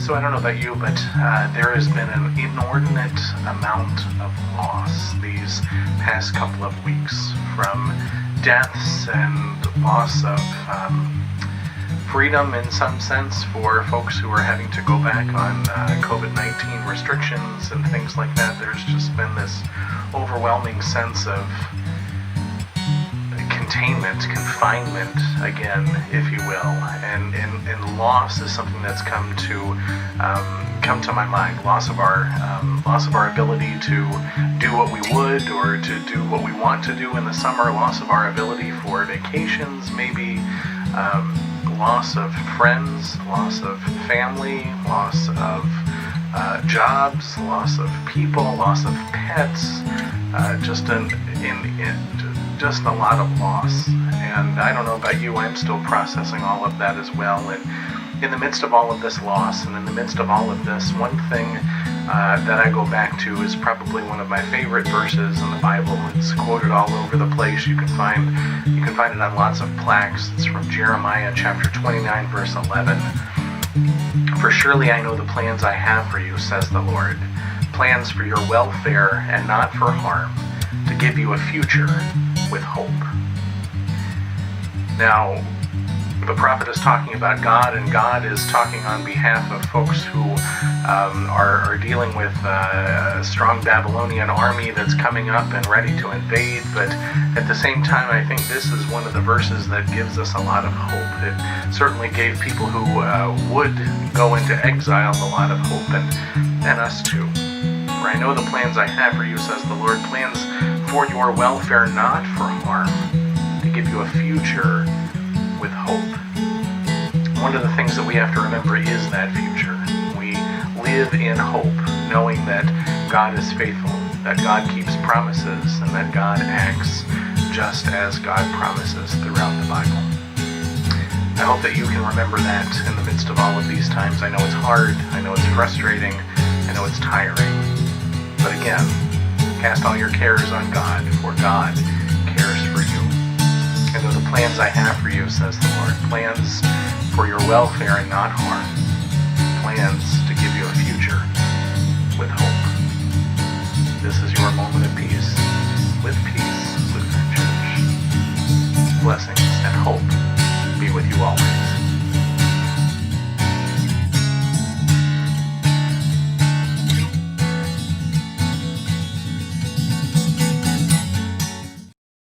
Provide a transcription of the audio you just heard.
So I don't know about you, but there has been an inordinate amount of loss these past couple of weeks, from deaths and loss of freedom in some sense for folks who are having to go back on COVID-19 restrictions and things like that. There's just been this overwhelming sense of containment, confinement again, if you will, and loss is something that's come to my mind. Loss of our ability to do what we would or to do what we want to do in the summer. Loss of our ability for vacations, maybe. Loss of friends, loss of family, loss of jobs, loss of people, loss of pets. Just a lot of loss. And I don't know about you, I'm still processing all of that as well. And in the midst of all of this loss, and in the midst of all of this, one thing that I go back to is probably one of my favorite verses in the Bible. It's quoted all over the place. You can find it on lots of plaques. It's from Jeremiah chapter 29, verse 11. "For surely I know the plans I have for you, says the Lord, plans for your welfare and not for harm, to give you a future with hope." Now, the prophet is talking about God, and God is talking on behalf of folks who are dealing with a strong Babylonian army that's coming up and ready to invade. But at the same time, I think this is one of the verses that gives us a lot of hope. It certainly gave people who would go into exile a lot of hope, and us too. "For I know the plans I have for you, says the Lord, plans for your welfare, not for harm, to give you a future with hope." One of the things that we have to remember is that future. We live in hope, knowing that God is faithful, that God keeps promises, and that God acts just as God promises throughout the Bible. I hope that you can remember that in the midst of all of these times. I know it's hard, I know it's frustrating, I know it's tiring. But again, cast all your cares on God, for God cares for you. "I know the plans I have for you, says the Lord, plans for your welfare and not harm, plans to give you a future with hope." This is your moment of peace with Peace Lutheran Church. Blessings and hope be with you always.